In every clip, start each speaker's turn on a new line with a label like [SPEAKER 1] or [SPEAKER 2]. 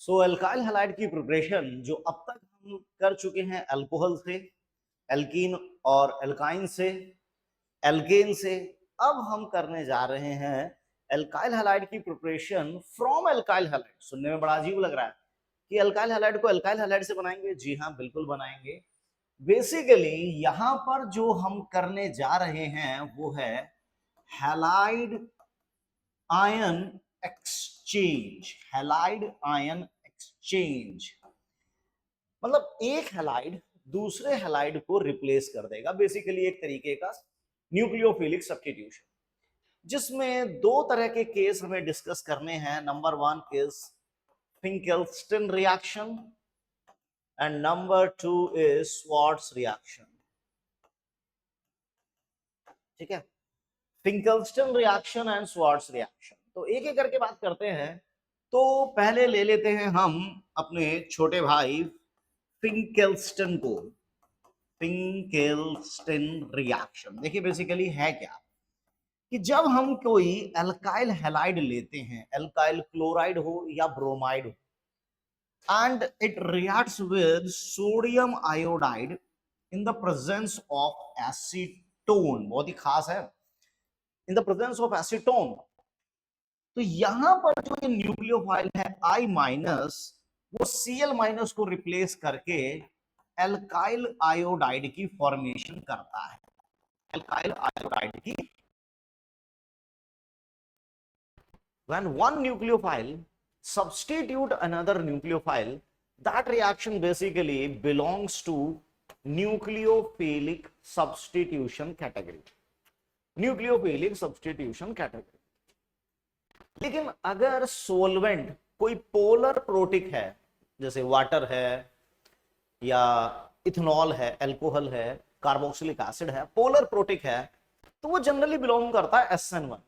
[SPEAKER 1] सो alkyl halide की preparation जो अब तक हम कर चुके हैं अल्कोहल से, एल्कीन और एल्काइन से, एल्केन से, अब हम करने जा रहे हैं एल्काइल हैलाइड की प्रिपरेशन फ्रॉम एल्काइल हैलाइड। सुनने में बड़ा अजीब लग रहा है कि एल्काइल हैलाइड को एल्काइल हैलाइड से बनाएंगे। जी हाँ, बिल्कुल बनाएंगे। बेसिकली यहां पर जो हम करने जा रहे हैं वो है halide ion exchange. Halide ion exchange मतलब एक हैलाइड दूसरे हैलाइड को रिप्लेस कर देगा। बेसिकली एक तरीके का न्यूक्लियोफिलिक सब्स्टिट्यूशन, जिसमें दो तरह के केस हमें डिस्कस करने हैं। Number one is Finkelstein reaction and number two is Swarts reaction. ठीक है, Finkelstein reaction and Swarts reaction. तो एक एक करके बात करते हैं। तो पहले ले लेते हैं हम अपने छोटे भाई फिंकेल्स्टन को। फिंकेल्स्टन रिएक्शन देखिए बेसिकली है क्या कि जब हम कोई एल्काइल हैलाइड लेते हैं, एल्काइल क्लोराइड हो या ब्रोमाइड हो, and it reacts with sodium iodide in the presence of acetone। बहुत ही खास है, in the presence of acetone। तो यहां पर जो ये न्यूक्लियोफाइल है I माइनस, वो Cl माइनस को रिप्लेस करके एल्काइल आयोडाइड की फॉर्मेशन करता है। एल्काइल आयोडाइड की when one nucleophile substitute another nucleophile, that reaction basically belongs to nucleophilic substitution category। Nucleophilic substitution category. लेकिन अगर सोलवेंट कोई पोलर प्रोटिक है, जैसे वाटर है या इथेनॉल है, अल्कोहल है, कार्बोक्सिलिक एसिड है, पोलर प्रोटिक है, तो वो जनरली बिलोंग करता है SN1।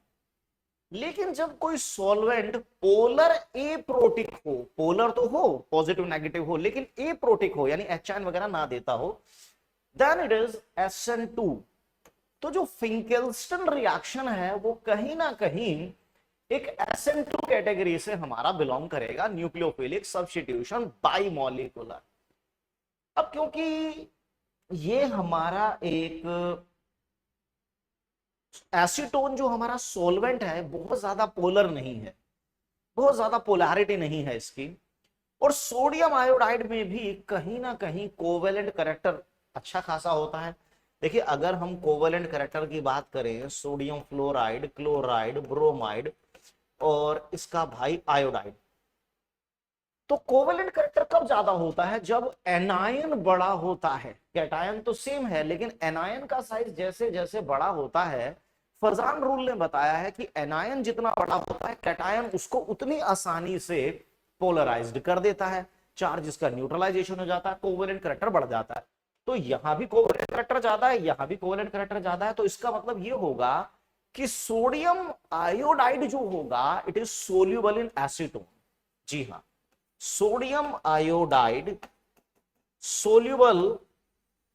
[SPEAKER 1] लेकिन जब कोई सॉल्वेंट पोलर ए प्रोटिक हो, पोलर तो हो, पॉजिटिव नेगेटिव हो, लेकिन ए प्रोटिक हो यानी एच वगैरह ना देता हो, देन इट इज SN2। तो जो फिंकेल्स्टन रिएक्शन है वो कहीं ना कहीं एक SN2 कैटेगरी से हमारा बिलोंग करेगा, न्यूक्लियोफिलिक सब्स्टिट्यूशन बाइमॉलिक्यूलर। अब क्योंकि ये हमारा एक एसीटोन जो हमारा सॉल्वेंट है बहुत ज्यादा पोलर नहीं है, बहुत ज्यादा पोलैरिटी नहीं है इसकी, और सोडियम आयोडाइड में भी कहीं ना कहीं कोवेलेंट कैरेक्टर अच्छा खासा होता है। देखिए अगर हम कोवेलेंट कैरेक्टर की बात करें, सोडियम फ्लोराइड, क्लोराइड, ब्रोमाइड और इसका भाई आयोडाइड, तो कोवेलेंट कैरेक्टर कब ज्यादा होता है? जब एनायन बड़ा होता है। कैटायन तो सेम है लेकिन एनायन का साइज जैसे जैसे बड़ा होता है, फरजान रूल ने बताया है कि एनायन जितना बड़ा होता है कैटायन उसको उतनी आसानी से पोलराइज्ड कर देता है, चार्ज इसका न्यूट्रलाइजेशन हो जाता है, कोवेलेंट कैरेक्टर बढ़ जाता है। तो यहां भी कोवेलेंट कैरेक्टर ज्यादा है, यहां भी कोवेलेंट कैरेक्टर ज्यादा है। तो इसका मतलब यह होगा कि सोडियम आयोडाइड जो होगा it is soluble in acetone. जी हाँ, sodium iodide soluble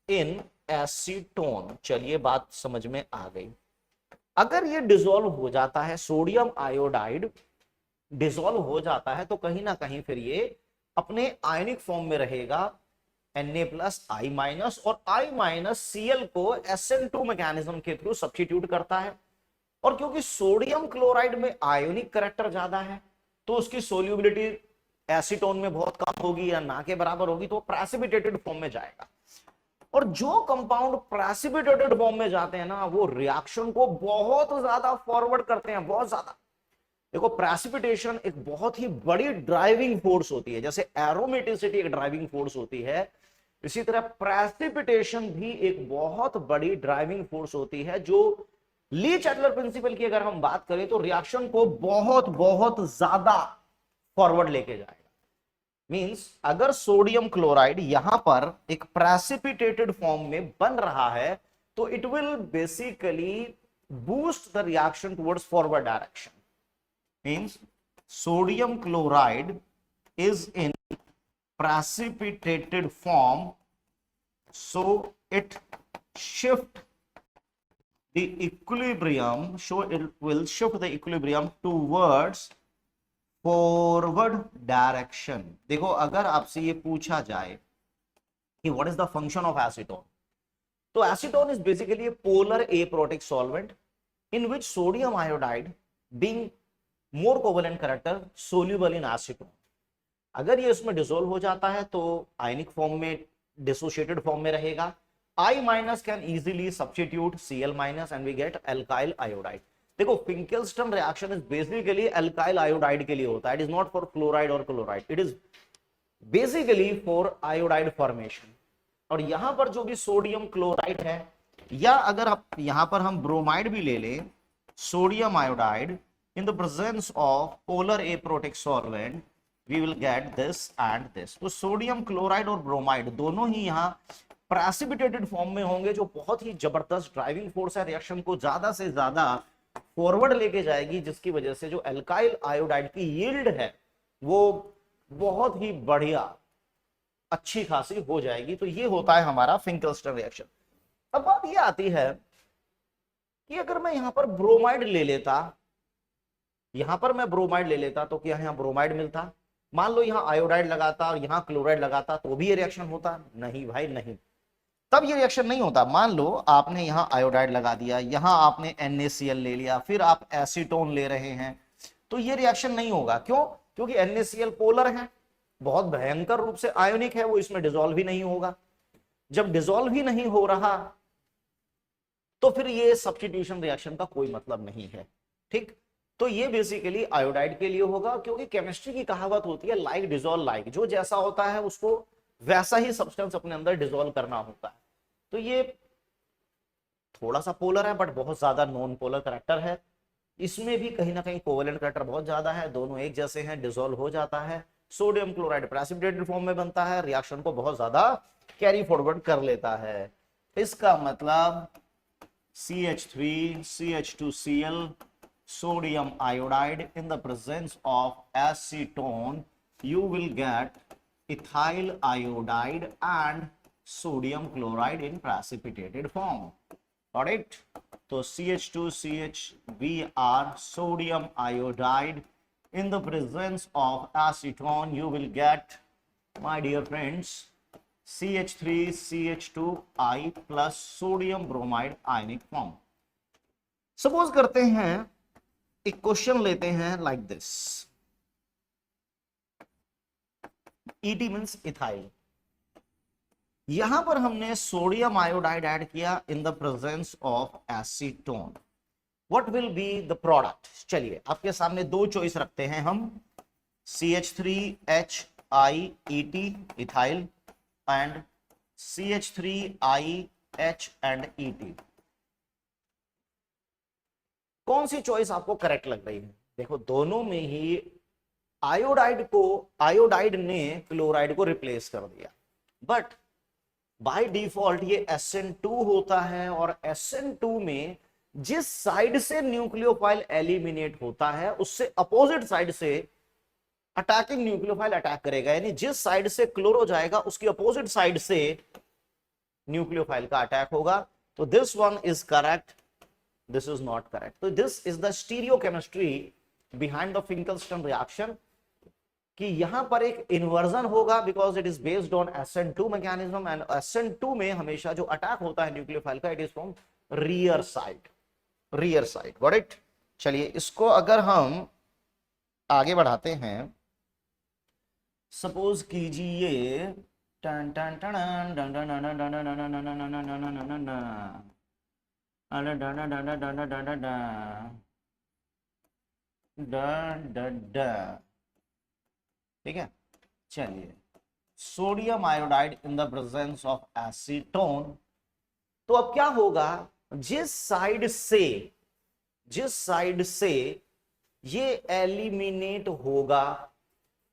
[SPEAKER 1] in acetone. चलिए बात समझ में आ गई। अगर ये डिसॉल्व हो जाता है, सोडियम आयोडाइड डिसॉल्व हो जाता है, तो कहीं ना कहीं फिर ये अपने आयनिक फॉर्म में रहेगा Na+I- और I- को SN2 मैकेनिज्म के थ्रू सब्स्टिट्यूट करता है। और क्योंकि सोडियम क्लोराइड में आयोनिक कैरेक्टर ज्यादा है तो उसकी सोल्यूबिलिटी एसीटोन में बहुत कम होगी या ना के बराबर होगी, तो प्रेसिपिटेटेड फॉर्म में जाएगा। और जो कंपाउंड प्रेसिपिटेटेड फॉर्म में जाते हैं ना, वो रिएक्शन को बहुत ज्यादा फॉरवर्ड करते हैं, बहुत ज्यादा। देखो प्रेसिपिटेशन एक बहुत ही बड़ी ड्राइविंग फोर्स होती है, जैसे एरोमेटिसिटी एक ड्राइविंग फोर्स होती है, इसी तरह प्रेसिपिटेशन भी एक बहुत बड़ी ड्राइविंग फोर्स होती है, जो ली चैटलर प्रिंसिपल की अगर हम बात करें तो रिएक्शन को बहुत बहुत ज्यादा फॉरवर्ड लेके जाएगा। मींस अगर सोडियम क्लोराइड यहां पर एक प्रेसिपिटेटेड फॉर्म में बन रहा है तो it will basically boost the reaction towards forward direction. Means sodium chloride is in precipitated form, so it shift the equilibrium, so it will shift the equilibrium towards forward direction. देखो अगर आपसे ये पूछा जाए कि what is the function of acetone, तो acetone is basically a polar aprotic solvent in which sodium iodide being more covalent character soluble in acetone। अगर ये इसमें डिसोल्व हो जाता है तो आयनिक फॉर्म में, डिसोशिएटेड फॉर्म में रहेगा। I minus can easily substitute Cl minus and we get alkyl iodide. देखो Finkelstein reaction is basically alkyl iodide के लिए होता है, it is not for chloride और chloride, it is basically for iodide formation. और यहां पर जो भी सोडियम क्लोराइड है, या अगर आप यहां पर हम ब्रोमाइड भी ले लें, sodium iodide in the presence of polar aprotic solvent we will get this and this. तो सोडियम क्लोराइड और ब्रोमाइड दोनों ही यहां प्रेसिपिटेटेड फॉर्म में होंगे, जो बहुत ही जबरदस्त ड्राइविंग फोर्स है, रिएक्शन को ज्यादा से ज्यादा फॉरवर्ड लेके जाएगी, जिसकी वजह से जो एल्काइल आयोडाइड की यील्ड है वो बहुत ही बढ़िया अच्छी खासी हो जाएगी। तो ये होता है हमारा फिंकेल्स्टन रिएक्शन। अब बात ये आती है कि अगर मैं यहां पर ब्रोमाइड ले लेता, यहां पर मैं ब्रोमाइड ले लेता तो क्या यहां ब्रोमाइड मिलता? मान लो यहां आयोडाइड लगाता और यहां क्लोराइड लगाता तो भी ये रिएक्शन होता? नहीं भाई नहीं, तब ये रिएक्शन नहीं होता। मान लो आपने यहां आयोडाइड लगा दिया, यहां आपने NaCl ले लिया, फिर आप एसीटोन ले रहे हैं, तो ये रिएक्शन नहीं होगा। क्यों? क्योंकि NaCl पोलर है, बहुत भयंकर रूप से आयोनिक है, वो इसमें डिसॉल्व ही नहीं होगा। जब डिसॉल्व ही नहीं हो रहा तो फिर ये सब्स्टिट्यूशन रिएक्शन का कोई मतलब नहीं है। ठीक, तो ये बेसिकली आयोडाइड के लिए होगा, क्योंकि केमिस्ट्री की कहावत होती है लाइक डिसॉल्व लाइक, जो जैसा होता है उसको वैसा ही सब्सटेंस अपने अंदर डिसॉल्व करना होता है। तो ये थोड़ा सा पोलर है बट बहुत ज्यादा नॉन पोलर करेक्टर है, इसमें भी कहीं ना कहीं कोवेलेंट करेक्टर बहुत ज्यादा है, दोनों एक जैसे हैं, डिसॉल्व हो जाता है, सोडियम क्लोराइड प्रेसिपिटेटेड फॉर्म में बनता है, रिएक्शन को बहुत ज्यादा कैरी फॉरवर्ड कर लेता है। इसका मतलब CH3 CH2Cl sodium iodide in the presence of acetone you will get ethyl iodide and sodium chloride in precipitated form। Got it? So CH2CHBr sodium iodide in the presence of acetone you will get, my dear friends, CH3CH2I plus sodium bromide ionic form। Suppose करते हैं एक question लेते हैं like this, ET means ethyl, यहां पर हमने sodium iodide add किया इन the presence of acetone, what will be the product? चलिए आपके सामने दो चॉइस रखते हैं हम, CH3HIET ethyl and CH3IH and ET। कौन सी चॉइस आपको करेक्ट लग रही है? देखो दोनों में ही आयोडाइड ने क्लोराइड को रिप्लेस कर दिया, बट बाय डिफॉल्ट ये SN2 होता है, और SN2 में जिस साइड से न्यूक्लियोफाइल एलिमिनेट होता है उससे अपोजिट साइड से अटैकिंग न्यूक्लियोफाइल अटैक करेगा, यानी जिस साइड से क्लोरो जाएगा उसकी अपोजिट साइड से न्यूक्लियोफाइल का अटैक होगा। तो this one is correct, this is not correct. तो this is the stereochemistry behind the Finkelstein reaction, कि यहां पर एक इन्वर्जन होगा because it is based on SN2 mechanism, and SN2 में हमेशा जो अटैक होता है न्यूक्लियोफाइल का, it is from rear side, rear side. Got it? चलिए इसको अगर हम आगे बढ़ाते हैं, सपोज कीजिए टन टन टन टन टन ठीक है। चलिए sodium iodide in the presence of acetone, तो अब क्या होगा, जिस साइड से ये एलिमिनेट होगा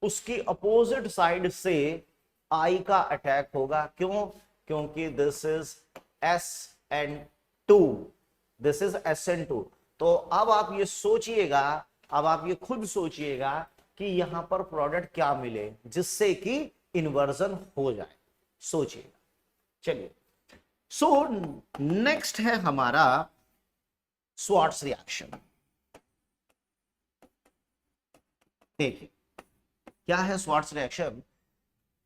[SPEAKER 1] उसकी अपोजिट साइड से आई का अटैक होगा। क्यों? क्योंकि this is SN2, this is SN2। तो अब आप ये सोचिएगा, अब आप ये खुद सोचिएगा कि यहां पर प्रोडक्ट क्या मिले जिससे कि इन्वर्जन हो जाए, सोचिएगा। चलिए सो नेक्स्ट है हमारा स्वार्ट्स रिएक्शन। देखिए क्या है स्वार्ट्स रिएक्शन।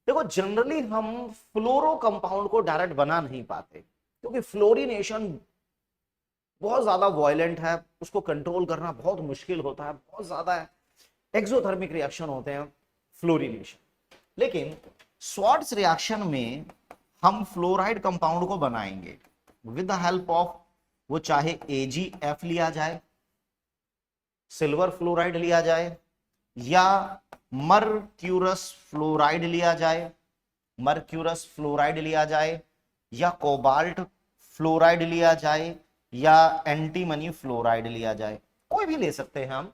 [SPEAKER 1] देखो जनरली हम फ्लोरो कंपाउंड को डायरेक्ट बना नहीं पाते क्योंकि फ्लोरिनेशन बहुत ज्यादा वायलेंट है, उसको कंट्रोल करना बहुत मुश्किल होता है, बहुत ज्यादा एक्सोथर्मिक रिएक्शन होते हैं फ्लोरिनेशन। लेकिन स्वार्ट्स रिएक्शन में हम फ्लोराइड कंपाउंड को बनाएंगे विद द हेल्प ऑफ, वो चाहे AgF लिया जाए, सिल्वर फ्लोराइड लिया जाए, या मर्क्यूरस फ्लोराइड लिया जाए, मर्क्यूरस फ्लोराइड लिया जाए, या कोबाल्ट फ्लोराइड लिया जाए, या एंटीमनी फ्लोराइड लिया जाए, कोई भी ले सकते हैं हम,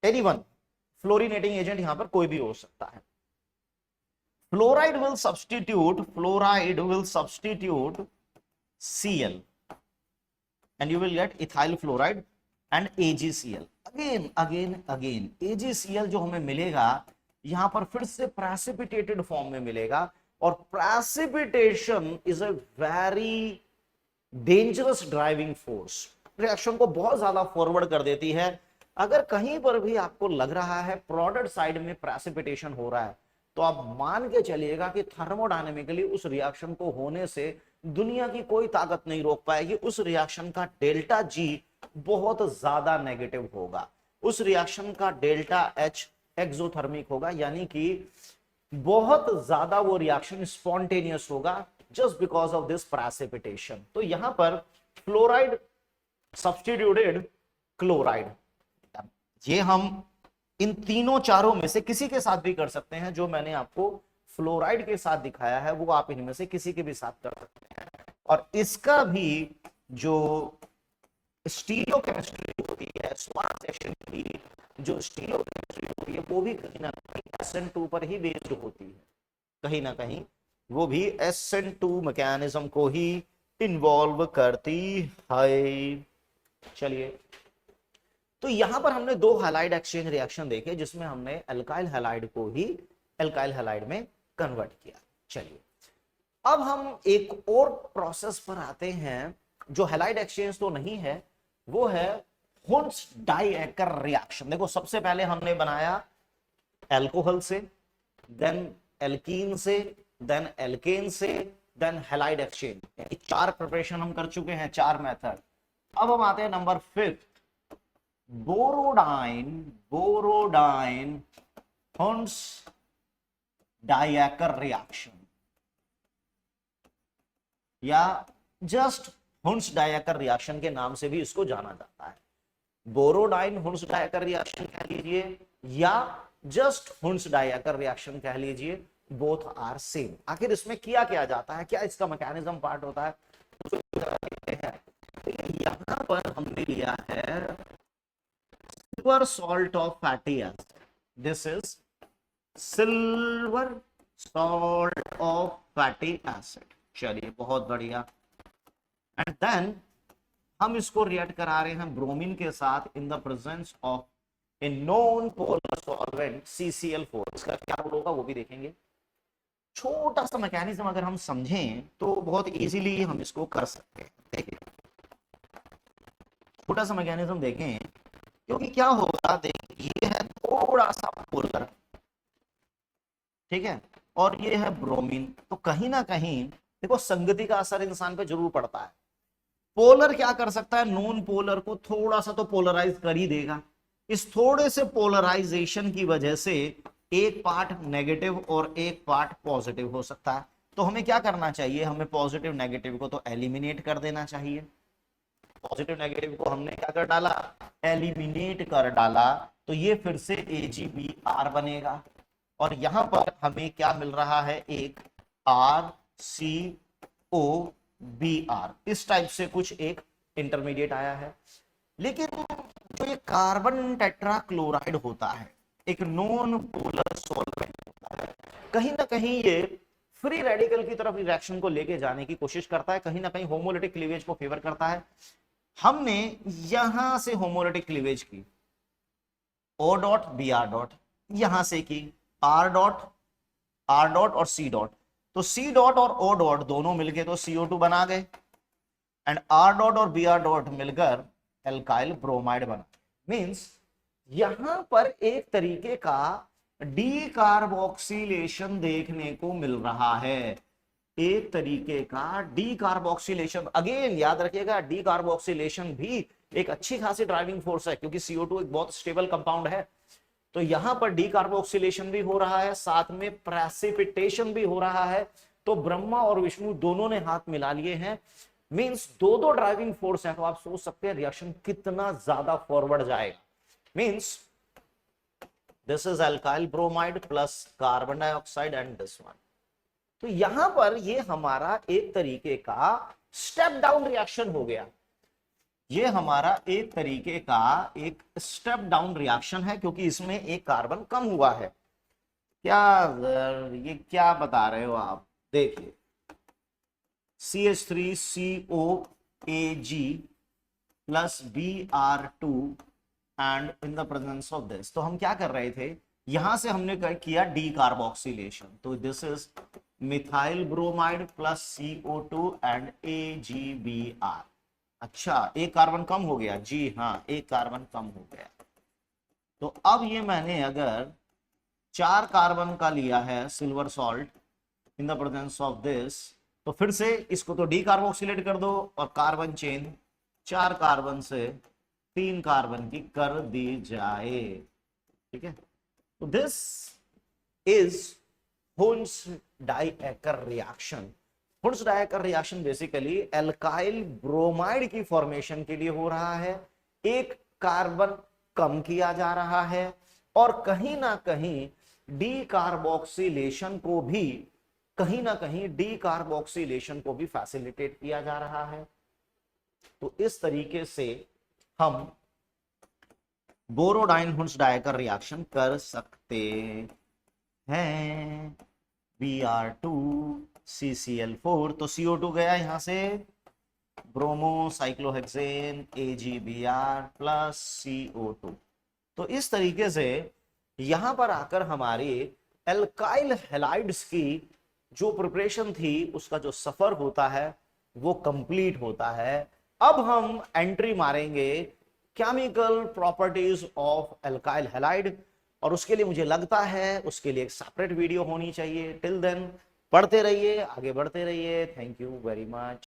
[SPEAKER 1] एनीवन, फ्लोरिनेटिंग एजेंट यहां पर कोई भी हो सकता है। Fluoride will substitute Cl and you will get ethyl fluoride and AgCl, again AgCl जो हमें मिलेगा यहां पर फिर से प्रेसिपिटेटेड फॉर्म में मिलेगा, और precipitation is a very dangerous driving force, reaction को बहुत ज्यादा फॉरवर्ड कर देती है। अगर कहीं पर भी आपको लग रहा है प्रोडक्ट साइड में प्रेसिपिटेशन हो रहा है तो आप मान के चलिएगा कि थर्मोडायनेमिकली उस रिएक्शन को होने से दुनिया की कोई ताकत नहीं रोक पाएगी। उस रिएक्शन का डेल्टा जी बहुत ज्यादा नेगेटिव होगा, उस रिएक्शन का डेल्टा एच एक्सोथर्मिक होगा, यानी कि बहुत ज्यादा वो रिएक्शन स्पॉन्टेनियस होगा just because of this precipitation. तो यहां पर फ्लोराइड सब्स्टिट्यूटेड क्लोराइड, ये हम इन तीनों चारों में से किसी के साथ भी कर सकते हैं, जो मैंने आपको फ्लोराइड के साथ दिखाया है वो आप इनमें से किसी के भी साथ कर सकते हैं। और इसका भी जो स्टीरियोकेमिस्ट्री होती है, स्वार्ट्स रिएक्शन की जो स्टीरियोकेमिस्ट्री होती है वो भी कहीं ना कहीं SN2 पर ही बेस्ड होती है, कहीं ना कहीं वो भी SN2 मैकेनिज्म को ही इन्वॉल्व करती है। चलिए, तो यहां पर हमने दो हैलाइड एक्सचेंज रिएक्शन देखे जिसमें हमने एल्काइल हैलाइड को ही एल्काइल हैलाइड में कन्वर्ट किया। चलिए अब हम एक और प्रोसेस पर आते हैं जो हैलाइड एक्सचेंज तो नहीं है, वो है हुन्स डाइएकर रिएक्शन। देखो सबसे पहले हमने बनाया एल्कोहल से, देन एल्कीन से, देन एल्केन से, देन हैलाइड एक्सचेंज। चार प्रिपरेशन हम कर चुके हैं, चार मेथड। अब हम आते हैं नंबर 5, बोरोडाइन हुन्स डाइएकर रिएक्शन, या जस्ट हुन्स डाइएकर रिएक्शन के नाम से भी इसको जाना जाता है। बोरोडाइन हुन्स डाइएकर रिएक्शन कह लीजिए या जस्ट हुन्स डाइएकर रिएक्शन कह लीजिए, बोथ आर सेम। आखिर इसमें किया क्या जाता है, क्या इसका मैकेनिज्म पार्ट होता है, यहां पर हमने लिया है silver salt of fatty acid, this is silver salt of fatty acid. चलिए बहुत बढ़िया। एंड देन हम इसको रिएक्ट करा रहे हैं ब्रोमीन के साथ इन the presence of a non polar solvent CCl4। इसका क्या रोल होगा वो भी देखेंगे। छोटा सा मैकेनिज्म अगर हम समझें तो बहुत इजीली हम इसको कर सकते हैं। देखिए छोटा सा मैकेनिज्म देखें, क्योंकि क्या होगा, देखिए ये है थोड़ा सा पोलर, ठीक है, और ये है ब्रोमीन, तो कहीं ना कहीं देखो संगति का असर इंसान पे जरूर पड़ता है। पोलर क्या कर सकता है, नॉन पोलर को थोड़ा सा तो पोलराइज कर ही देगा। इस थोड़े से पोलराइजेशन की वजह से एक पार्ट नेगेटिव और एक पार्ट पॉजिटिव हो सकता है। तो हमें क्या करना चाहिए, हमें पॉजिटिव नेगेटिव को तो एलिमिनेट कर देना चाहिए। पॉजिटिव नेगेटिव को हमने क्या कर डाला, एलिमिनेट कर डाला, तो ये फिर से AgBr बनेगा, और यहां पर हमें क्या मिल रहा है, एक RCOBr, इस टाइप से कुछ एक इंटरमीडिएट आया है। लेकिन जो ये कार्बन टेट्राक्लोराइड होता है, एक नॉन पोलर सॉल्वेंट होता है, कहीं ना कहीं ये फ्री रेडिकल की तरफ रिएक्शन को लेके जाने की कोशिश करता है, कहीं ना कहीं होमोलिटिक क्लीवेज को फेवर करता है। हमने यहां से होमोलिटिक क्लीवेज की O डॉट Br डॉट, यहां से की R डॉट और C डॉट, तो C डॉट और O डॉट दोनों मिलके तो CO2 बना गए, एंड R डॉट और Br डॉट मिलकर एल्काइल ब्रोमाइड बना। मींस यहां पर एक तरीके का डी कार्बोक्सिलेशन देखने को मिल रहा है, एक तरीके का डी कार्बोक्सिलेशन। अगेन याद रखिएगा, डी कार्बोक्सिलेशन भी एक अच्छी खासी ड्राइविंग फोर्स है, क्योंकि CO2 एक बहुत स्टेबल कंपाउंड है। तो यहां पर डी कार्बोक्सिलेशन भी हो रहा है, साथ में प्रेसिपिटेशन भी हो रहा है। तो ब्रह्मा और विष्णु दोनों ने हाथ मिला लिए हैं, मींस दो दो ड्राइविंग फोर्स है। तो आप सोच सकते हैं रिएक्शन कितना ज्यादा फॉरवर्ड जाएगा। Means this is alkyl bromide plus carbon dioxide and this one. तो यहां पर ये हमारा एक तरीके का स्टेप डाउन रिएक्शन हो गया। ये हमारा एक तरीके का एक स्टेप डाउन रिएक्शन है, क्योंकि इसमें एक कार्बन कम हुआ है। क्या ये क्या बता रहे हो आप? देखिए CH3COAG plus Br2 and in the presence of this. तो हम क्या कर रहे थे, यहां से हमने किया डी कार्बोक्सिलेशन। तो this is methyl bromide plus CO2 and AgBr। अच्छा, एक कार्बन कम हो गया जी, हाँ एक कार्बन कम हो गया। तो अब ये मैंने अगर 4 कार्बन का लिया है silver salt in the presence of this, तो फिर से इसको तो डी कार्बोक्सिलेट कर दो और कार्बन चेन 4 कार्बन से 3 कार्बन की कर दी जाए। ठीक है, तो this is Hunsdiecker reaction. Hunsdiecker reaction basically alkyl bromide की फॉर्मेशन के लिए हो रहा है। एक कार्बन कम किया जा रहा है और कहीं ना कहीं डी कार्बोक्सिलेशन को भी फैसिलिटेट किया जा रहा है। तो इस तरीके से हम बोरोडाइन हुन्स-डाइएकर रिएक्शन कर सकते हैं। Br2CCl4, तो CO2 गया यहां से, bromo cyclohexane AgBr plus CO2। तो इस तरीके से यहां पर आकर हमारे एल्काइल हैलाइड्स की जो प्रिपरेशन थी उसका जो सफर होता है वो कंप्लीट होता है। अब हम एंट्री मारेंगे chemical properties of alkyl halide, और उसके लिए मुझे लगता है उसके लिए एक सेपरेट वीडियो होनी चाहिए। टिल देन पढ़ते रहिए, आगे बढ़ते रहिए। Thank you very much.